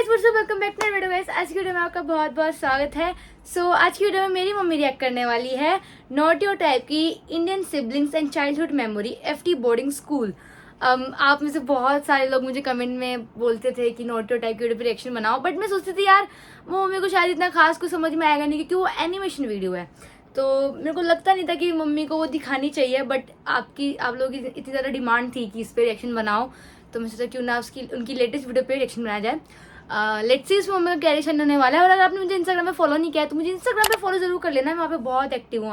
Welcome back to video guys. आज की video में आपका बहुत बहुत स्वागत है। आज की वीडियो में मेरी मम्मी रिएक्ट करने वाली है नॉट योर टाइप की Indian siblings and childhood memory FT boarding school. आप में से बहुत सारे लोग मुझे कमेंट में बोलते थे कि नॉट योर टाइप की वीडियो पर रिएक्शन बनाओ, बट मैं सोचती थी यार वो मम्मी को शायद इतना खास कुछ समझ में आएगा नहीं क्योंकि वो एनिमेशन वीडियो है, तो मेरे को लगता नहीं था कि मम्मी को वो दिखानी चाहिए। बट आप लोगों की इतनी ज़्यादा डिमांड थी कि इस पर रिएक्शन बनाओ, तो मैं सोचा क्यों ना उनकी लेटेस्ट वीडियो पे रिएक्शन बनाया जाए। लेट्स सी इसमें मम्मी का क्या रिएक्शन होने वाला है। और अगर आपने मुझे इंस्टाग्राम पे फॉलो नहीं किया है तो मुझे इंस्टाग्राम पे फॉलो जरूर कर लेना। मैं वहाँ पे बहुत एक्टिव हूँ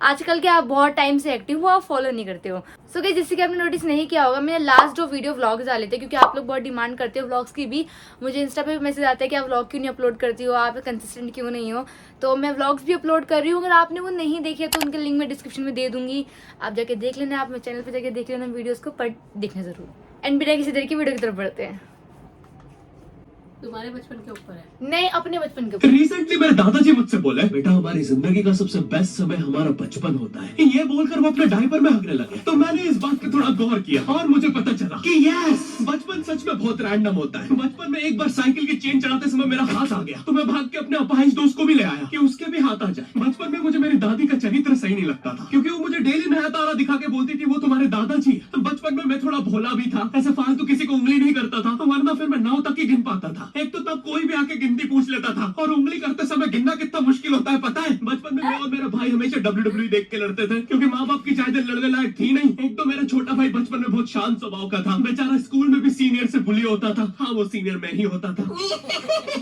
आजकल क्या, आप बहुत टाइम से एक्टिव हो, आप फॉलो नहीं करते हो। सो गाइस, जिससे कि आपने नोटिस नहीं किया होगा, मैंने लास्ट जो वीडियो व्लॉग्स डाले थे, क्योंकि आप लोग बहुत डिमांड करते हो व्लॉग्स की भी। मुझे इंस्टा पे मैसेज आता है कि आप व्लॉग क्यों नहीं अपलोड करती हो, आप कंसिस्टेंट क्यों नहीं हो। तो मैं व्लॉग्स भी अपलोड कर रही हूँ। अगर आपने वो नहीं देखे तो उनके लिंक मैं डिस्क्रिप्शन में दे दूंगी, आप जाके देख लेना। आप मेरे चैनल पर जाके देख लेना वीडियोज़ को, पर देखना जरूर। एंड बिना किसी देर की वीडियो की तरफ बढ़ते हैं। तुम्हारे बचपन के ऊपर है? नहीं, अपने बचपन के ऊपर। रिसेंटली मेरे दादाजी मुझसे बोले, बेटा हमारी जिंदगी का सबसे बेस्ट समय हमारा बचपन होता है। ये बोलकर वो अपने डायपर में हगने लगे। तो मैंने इस बात पे थोड़ा गौर किया और मुझे पता चला कि यस, बचपन सच में बहुत रैंडम होता है। बचपन में एक बार साइकिल की चेन चलाते समय मेरा हाथ आ गया, तो मैं भाग के अपने अपाहिज दोस्त को भी ले आया कि उसके भी हाथ आ जाए। बचपन में मुझे मेरी दादी का चरित्र सही नहीं लगता था, क्योंकि वो मुझे डेली नया तारा दिखा के बोलती थी वो तुम्हारे दादाजी है। बचपन में मैं थोड़ा भोला भी था, ऐसे फालतू किसी को उंगली नहीं करता था, वरना फिर मैं 9 तक ही गिन पाता था। एक तो तब कोई भी आके गिनती पूछ लेता था, और उंगली करते समय गिनना कितना मुश्किल होता है पता है। बचपन में मैं और मेरा भाई हमेशा WWE देख के लड़ते थे, क्योंकि माँ बाप की चाहते लड़ने लायक थी नहीं। एक तो मेरा छोटा भाई बचपन में बहुत शांत स्वभाव का था, बेचारा स्कूल में भी सीनियर से बुली होता था। हाँ, वो सीनियर मैं ही होता था।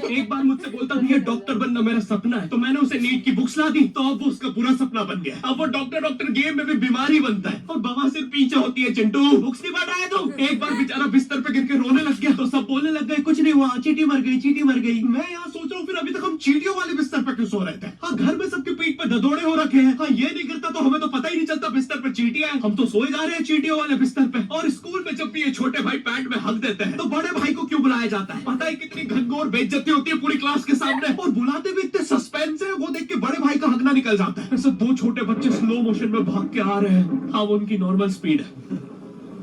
एक बार मुझसे बोलता भैया डॉक्टर बनना मेरा सपना है, तो मैंने उसे नीट की बुक्स ला दी, तो अब वो उसका पूरा सपना बन गया। अब वो डॉक्टर गेम में भी बीमारी बनता है, और बवासीर पीछे होती है। चिंटू, बुक्स नहीं पढ़ रहा है तू? एक बार बेचारा बिस्तर पे गिर के रोने लग गया, तो सब बोलने लग गए कुछ नहीं हुआ, चींटी मर गई, चींटी मर गई। मैं यहाँ सोच रहा हूँ फिर अभी तक हम चींटियों वाले बिस्तर पे क्यों सो रहे थे। हाँ, घर में सबके पीठ पे ददोड़े हो रखे हैं। हाँ, ये नहीं गिरता तो हमें तो पता ही नहीं चलता बिस्तर पे चींटियां हैं। हम तो सोए जा रहे हैं चींटियों वाले बिस्तर पे। और स्कूल में जब भी ये छोटे भाई पैंट में हक देते हैं, तो बड़े भाई को क्यों बुलाया जाता है? पता है कितनी घनघोर बेइज्जती होती है पूरी क्लास के सामने, और बुलाते भी इतने सस्पेंस है, वो देख के बड़े भाई का हकना निकल जाता है। ऐसे 2 छोटे बच्चे स्लो मोशन में भाग के आ रहे हैं। हाँ, वो उनकी नॉर्मल स्पीड है।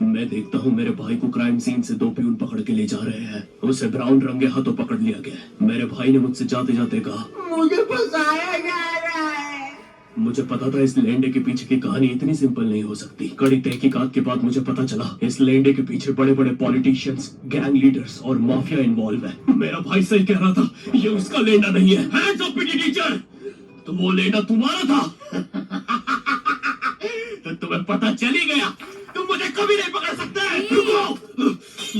मैं देखता हूँ मेरे भाई को क्राइम सीन से 2 प्यून पकड़ के ले जा रहे हैं। उसे ब्राउन रंगे हाथों पकड़ लिया गया। मेरे भाई ने मुझसे जाते जाते कहा, मुझे फंसाया जा रहा है। मुझे पता था इस लैंडे के पीछे की कहानी इतनी सिंपल नहीं हो सकती। कड़ी तहकीकात के बाद मुझे पता चला इस लैंडे के पीछे बड़े बड़े पॉलिटिशियंस, गैंग लीडर्स और माफिया इन्वॉल्व है। मेरा भाई सही कह रहा था, ये उसका लैंडा नहीं है। हैंड्स अप पीटी टीचर, तो वो लैंडा तुम्हारा था। तो तुम्हें पता चल ही गया, तुम मुझे कभी नहीं पकड़ सकते। रुको,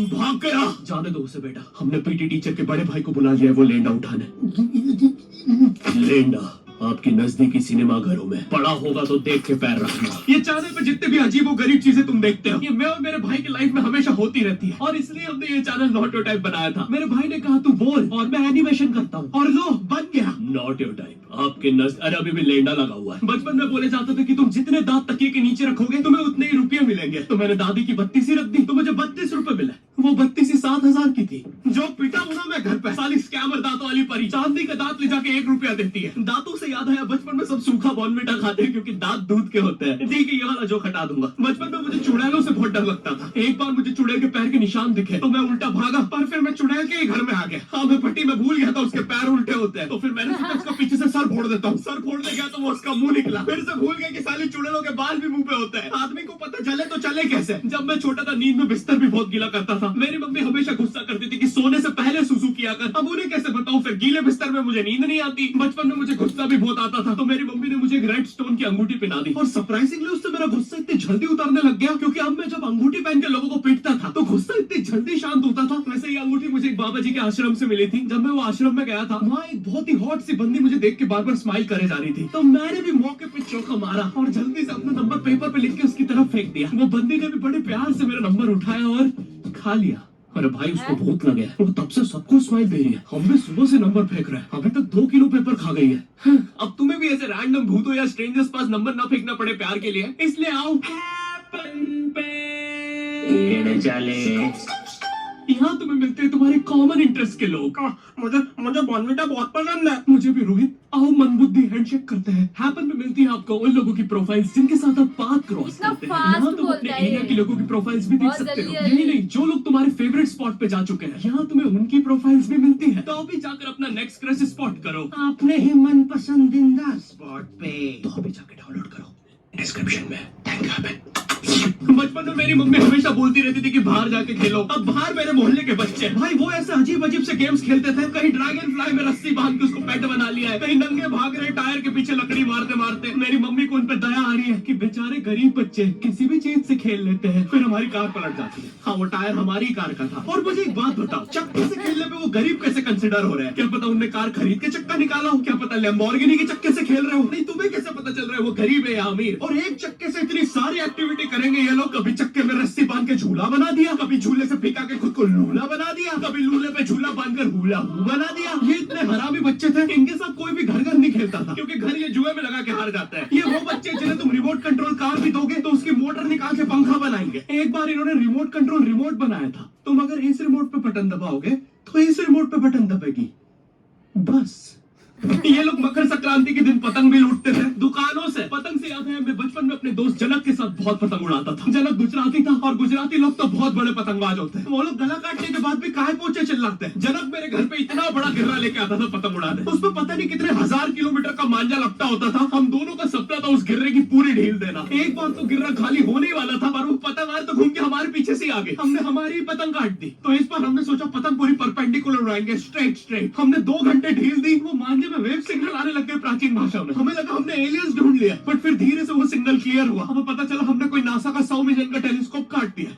भाग गया। जाने दो उसे बेटा, हमने पीटी टीचर के बड़े भाई को बुला लिया है वो लेंडा उठाने। लेंडा आपकी नजदीकी सिनेमा घरों में पड़ा होगा तो देख के पैर रखना। ये चैनल पे जितने भी अजीब और गरीब चीजें तुम देखते हो, ये मैं और मेरे भाई की लाइफ में हमेशा होती रहती है, और इसलिए हमने ये चैनल नॉट योर टाइप बनाया था। मेरे भाई ने कहा तू बोल और मैं एनिमेशन करता हूँ, और लो बन गया नॉट योर टाइप। आपके अरे अभी भी लेंडा लगा हुआ है। बचपन में बोले जाते थे कि तुम जितने दांत तकिए के नीचे रखोगे तुम्हें उतने ही रुपये मिलेंगे। तो मैंने दादी की 32 ही रख दी, तो मुझे 32 रुपए मिले। वो 32 ही 7,000 की थी। जो पिटा हूं ना मैं घर पे, साली स्कैमर दांतों वाली परी चांदी का दांत ले जाके 1 रुपया देती है। दांतों से याद आया, बचपन में सब सूखा बॉर्नविटा खाते हैं क्योंकि दांत दूध के होते हैं। ठीक है, ये वाला जो हटा दूंगा। बचपन में मुझे चुड़ैलों से बहुत डर लगता था। एक बार मुझे चुड़ैल के पैर के निशान दिखे तो मैं उल्टा भागा, पर फिर मैं चुड़ैल के ही घर में आ गया। हाँ, मैं पट्टी में भूल गया था उसके पैर उल्टे होते हैं, तो फिर मैंने सोचा उसका पीछे से सर फोड़ देता हूँ। सर फोड़ने गया तो वो उसका मुंह निकला। फिर से भूल गया कि साली चुड़ैलों के बाल भी मुंह पे होते हैं। आदमी को पता चले तो चले कैसे। जब मैं छोटा था नींद में बिस्तर भी बहुत गीला करता था। मेरी मम्मी हमेशा गुस्सा करती थी कि सोने से पहले सुसु किया कर। अब उन्हें कैसे बताऊं, फिर गीले बिस्तर में मुझे नींद नहीं आती। बचपन में मुझे गुस्सा भी बहुत आता था, तो मेरी मम्मी ने मुझे एक रेड स्टोन की अंगूठी पहना दी, और सरप्राइजिंगली उससे मेरा गुस्सा इतनी जल्दी उतरने लग गया, क्योंकि अब मैं जब अंगूठी पहन के लोगों को पीटता था तो गुस्सा इतनी जल्दी शांत होता था। वैसे ये अंगूठी मुझे एक बाबा जी के आश्रम से मिली थी। जब मैं वो आश्रम में गया था, वहाँ एक बहुत ही हॉट सी बंदी मुझे देख के बार बार स्माइल करे जा रही थी, तो मैंने भी मौके पे चौका मारा और जल्दी से अपना नंबर पेपर पे लिख के उसकी तरफ फेंक दिया। वो बंदी ने भी बड़े प्यार से मेरा नंबर उठाया और खा लिया। अरे भाई, उसको भूत लगे, वो तब से सबको स्माइल दे रही है। हम भी सुबह से नंबर फेंक रहे हैं, अभी तक 2 किलो पेपर खा गई है। अब तुम्हें भी ऐसे रैंडम भूतों या स्ट्रेंजर्स पास नंबर ना फेंकना पड़े प्यार के लिए, इसलिए आओ यहाँ तुम्हें मिलते हैं तुम्हारे कॉमन इंटरेस्ट के लोग। मुझे बॉर्नविटा बहुत पसंद है। मुझे भी रोहित, आओ आओ मनबुद्धि हैंडशेक करते हैं। हैपन में मिलती है आपको उन लोगों की प्रोफाइल्स जिनके साथ आप पाथ क्रॉस इतना करते हैं। fast यहाँ तुम अपने बोलता है एरिया ये। के लोगों की प्रोफाइल्स भी देख बहुत सकते हो। जल्दी यही नहीं, जो लोग तुम्हारे फेवरेट स्पॉट पे जा चुके हैं, यहाँ तुम्हें उनकी प्रोफाइल्स भी मिलती है। तो अभी जाकर अपना नेक्स्ट क्रश स्पॉट करो अपने ही मन पसंदीदा स्पॉट पे। तो अभी जाके डाउनलोड करो डिस्क्रिप्शन में। Thank you. बचपन में मेरी मम्मी हमेशा बोलती रहती थी कि बाहर जाके खेलो। अब बाहर मेरे मोहल्ले के बच्चे भाई वो ऐसे अजीब अजीब से गेम्स खेलते थे। कहीं ड्रैगन फ्लाई में रस्सी बांध के उसको पेट बना लिया है, कहीं नंगे भाग रहे टायर के पीछे लकड़ी मारते मारते। मेरी मम्मी को उन पे दया आ रही है कि बेचारे गरीब बच्चे किसी भी चीज से खेल लेते हैं। फिर हमारी कार पलट जाती है। हाँ, वो टायर हमारी कार का था। और मुझे एक बात बताओ, चक्के से खेलने पे वो गरीब कैसे कंसिडर हो रहे हैं? क्या पता उनने कार खरीद के चक्का निकाला हो, क्या पता लैम्बोर्गिनी के चक्के से खेल रहे हो। नहीं, तुम्हें कैसे पता चल रहा है वो गरीब है या अमीर? और एक चक्के से इतनी सारी एक्टिविटी करेंगे ये लोग। कभी चक्के में रस्सी बांध के झूला बना दिया, कभी झूले से फेंका के खुद को लूला बना दिया, कभी लूले पे झूला बांधकर हुला हू बना दिया। ये इतने हरामी बच्चे थे, इनके साथ कोई भी घर घर नहीं खेलता था, क्योंकि घर ये जुए में लगा के हार जाता है। ये वो बच्चे जिन्हें तुम रिमोट कंट्रोल कार भी दोगे तो उसकी मोटर निकाल के पंखा बनाएंगे। एक बार इन्होंने रिमोट कंट्रोल रिमोट बनाया था। तुम अगर इस रिमोट पे बटन दबाओगे तो इस रिमोट पे बटन दबेगी, बस। ये लोग मकर संक्रांति के दिन पतंग भी लूटते थे दुकानों से। पतंग से याद है, मैं बचपन में अपने दोस्त जनक के साथ बहुत पतंग उड़ाता था। जनक गुजराती था और गुजराती लोग तो बहुत बड़े पतंगबाज होते हैं। वो लोग गला काटने के बाद भी काहे पोचे चिल्लाते हैं। जनक मेरे घर पे इतना बड़ा गिर्रा लेके आता था पतंग उड़ाने। उसमें पता नहीं कितने 1000 किलोमीटर का मांझा लगता होता था। हम दोनों का सपना था उस गिर्रे की पूरी ढील देना। एक बार तो गिर्रा खाली होने वाला था, पर वो पतंग तो घूम के हमारे पीछे से आ गए। हमने हमारी पतंग काट दी। तो इस बार हमने सोचा पतंग पूरी परपेंडिकुलर उड़ाएंगे, स्ट्रेट। हमने 2 घंटे ढील दी। वो मांझे में वेव सिग्नल आने लग गए प्राचीन भाषा में। हमें लगा हमने एलियंस ढूंढ लिया, बट फिर धीरे से वो सिग्नल क्लियर हुआ। हमें पता चला हमने कोई नासा का 100 मिलियन का टेलीस्कोप काट दिया।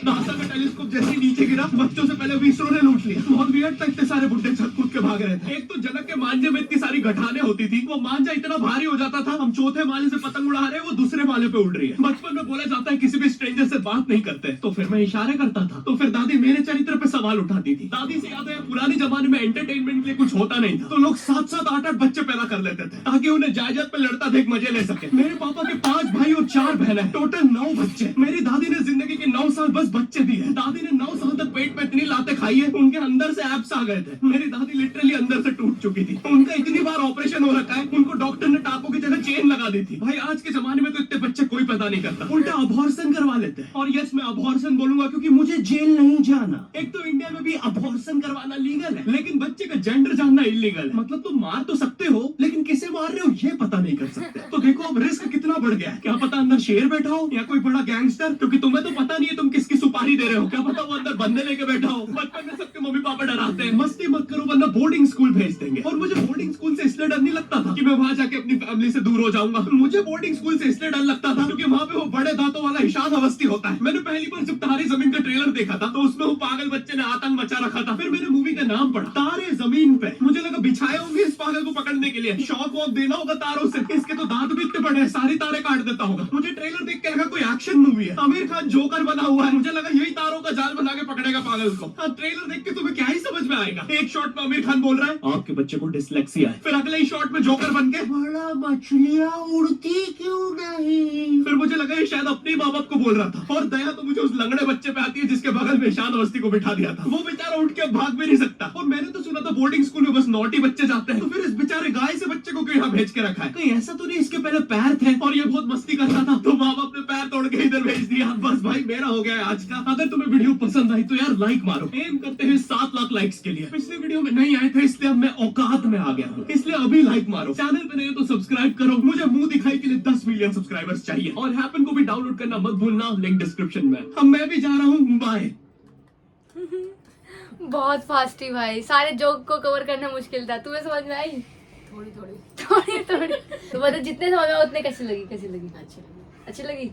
नासा का टेलीस्कोप जैसे नीचे गिरा, बच्चों से पहले इसरो ने लूट लिया। बहुत वियर्ड था, इतने सारे बुड्ढे छत कूद के भाग रहे थे। एक तो जनक के मांझे में इतनी सारी गठाने होती थी, वो मांझा इतना भारी हो जाता था, हम चौथे माले से पतंग उड़ा रहे हैं, वो दूसरे माले पे उड़ रही है। बचपन में बोला जाता है किसी भी स्ट्रेंजर से बात नहीं करते, तो फिर मैं इशारे करता था। तो फिर दादी मेरे चरित्र पे सवाल उठाती थी। दादी से याद है, पुराने जमाने में एंटरटेनमेंट के लिए कुछ होता नहीं था, तो लोग 7-7, 8-8 बच्चे पैदा कर लेते थे ताकि उन्हें जायदाद पे लड़ता देख मजे ले सके। मेरे पापा के 5 भाई और 4 बहनें, टोटल 9 बच्चे। मेरी दादी ने जिंदगी के 9 साल बस बच्चे दिए। दादी ने 9 साल तक पेट में इतनी लातें खाई है, उनके अंदर से एब्स आ गए थे। मेरी दादी लिटरली अंदर से टूट चुकी थी। उनका इतनी बार ऑपरेशन हो रखा है, उनको डॉक्टर ने टापों की जगह चेन लगा दी थी। भाई आज के जमाने में तो इतने बच्चे कोई पैदा नहीं करता, उल्टा अबॉर्शन करवा लेते हैं। और यस, मैं अबॉर्शन बोलूंगा क्योंकि मुझे जेल नहीं जाना। एक तो इंडिया में भी अबॉर्शन करवाना लीगल है, लेकिन बच्चे का जेंडर जानना इलीगल है। मतलब तुम मार तो सकते हो, लेकिन किसे मार रहे हो ये पता नहीं कर सकते। तो देखो अब रिस्क कितना बढ़ गया है। क्या पता अंदर शेर बैठा हो या कोई बड़ा गैंगस्टर, क्योंकि तुम्हें तो पता नहीं है तुम किसकी सुपारी दे रहे हो। क्या पता वो अंदर बंदे लेके बैठा हो। बचपन में सबके मम्मी पापा डराते हैं, मस्ती मत करो वरना बोर्डिंग स्कूल भेज देंगे। और मुझे बोर्डिंग स्कूल से इसलिए डर नहीं लगता था कि मैं वहां जाके अपनी फैमिली से दूर हो जाऊंगा। मुझे बोर्डिंग स्कूल से इसलिए डर लगता था क्योंकि वहां पे वो बड़े दांतों वाला इशाद अवस्थी होता है। मैंने पहली बार जब तारे जमीन का ट्रेलर देखा था, तो उसमें वो पागल बच्चे ने आतंक मचा रखा था। फिर मैंने मूवी का नाम पढ़ा, तारे जमीन पे। मुझे लगा बिछाए होंगे इस पागल को पकड़ने के लिए, शॉक वॉक देना होगा तारों से। इसके तो दांत भी इतने बड़े हैं, सारी तारे काट देता होगा। मुझे ट्रेलर देख के लगा कोई एक्शन मूवी है, आमिर खान जोकर बना हुआ है। मुझे लगा यही तारों का जाल बना के पकड़ेगा पागल को। ट्रेलर देख के तुम्हें क्या ही समझ में आएगा। एक शॉट में आमिर खान बोल रहा है आपके बच्चे को डिसलेक्सिया है, फिर अगले ही शॉट में जोकर बन के बड़ा मछलियाँ उड़ती क्यों नहीं। फिर मुझे लगा ये शायद अपने माँ बाप को बोल रहा था। और दया तो मुझे उस लंगड़े बच्चे पे आती है जिसके बगल में ईशान अवस्थी को बिठा दिया था। वो बेचारा उठ के भाग भी नहीं सकता। और मैंने तो सुना था बोर्डिंग स्कूल में बस नॉटी बच्चे जाते हैं, तो फिर इस बेचारे गाय से बच्चे को क्यों यहाँ भेज के रखा है? कहीं ऐसा तो नहीं इसके पहले पैर थे और ये बहुत मस्ती करता था, तो माँ बाप ने पैर तोड़ के इधर भेज दिया। बस भाई मेरा हो गया है आज का। अगर तुम्हें वीडियो पसंद आई तो यार लाइक मारो। एम करते हैं 7 लाख लाइक्स के लिए। पिछले वीडियो में नहीं आए थे इसलिए अब मैं औकात में आ गया हूँ, इसलिए अभी लाइक मारो। चैनल पे नहीं हो तो सब्सक्राइब करो। मुझे मुंह दिखाई के लिए 10 मिलियन सब्सक्राइबर्स चाहिए। और हैपन को भी डाउनलोड करना मत भूलना, लिंक डिस्क्रिप्शन में। अब मैं भी जा रहा हूँ, बाय। बहुत फास्ट ही भाई, सारे जोक को कवर करना मुश्किल था। तुम्हें समझ में आई? थोड़ी थोड़ी थोड़ी तो मतलब जितने समझ में आए उतने कैसी लगी? अच्छी लगी।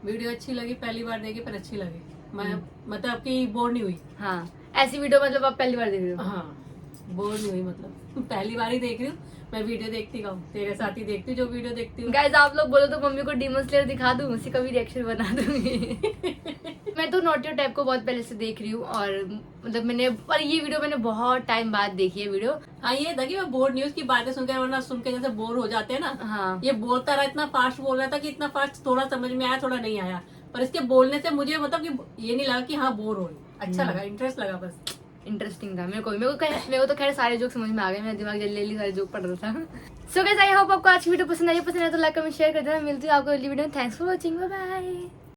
वीडियो अच्छी लगी, पहली बार देखी पर अच्छी लगी। मैं मतलब आपकी बोर नहीं हुई। हाँ, ऐसी वीडियो मतलब आप पहली बार देख रहे हो? हाँ, बोर नहीं हुई, मतलब पहली बार ही देख रही हूँ। मैं वीडियो देखती हूँ, तेरे साथ ही देखती हूँ जो वीडियो देखती हूँ। गाइस आप लोग बोलो तो मम्मी को डीमन स्लेयर दिखा दूँ, उसी का भी रिएक्शन बना दूंगी। मैं तो नॉट योर टाइप को बहुत पहले से देख रही हूँ और मतलब पर ये वीडियो मैंने बहुत टाइम बाद देखी है वीडियो। हाँ, ये था कि मैं बोर नहीं हूँ उसकी बातें सुनकर, वरना सुन के जैसे बोर हो जाते हैं ना। हाँ, ये बोलता रहा, इतना फास्ट बोल रहा था कि इतना फास्ट थोड़ा समझ में आया थोड़ा नहीं आया। पर इसके बोलने से मुझे मतलब कि ये नहीं लगा कि हाँ बोर हो रही, अच्छा लगा, इंटरेस्ट लगा बस। इंटरेस्टिंग था मेरे को तो खैर सारे जोक समझ में आ गए, मेरा दिमाग जल्दी सारे जोक पढ़ रहा था। सो गाइस आई होप आपको आज की वीडियो पसंद आई है तो लाइक कमेंट शेयर कर देना। मिलती हूँ आपको अगली वीडियो में। Thanks for watching, bye bye.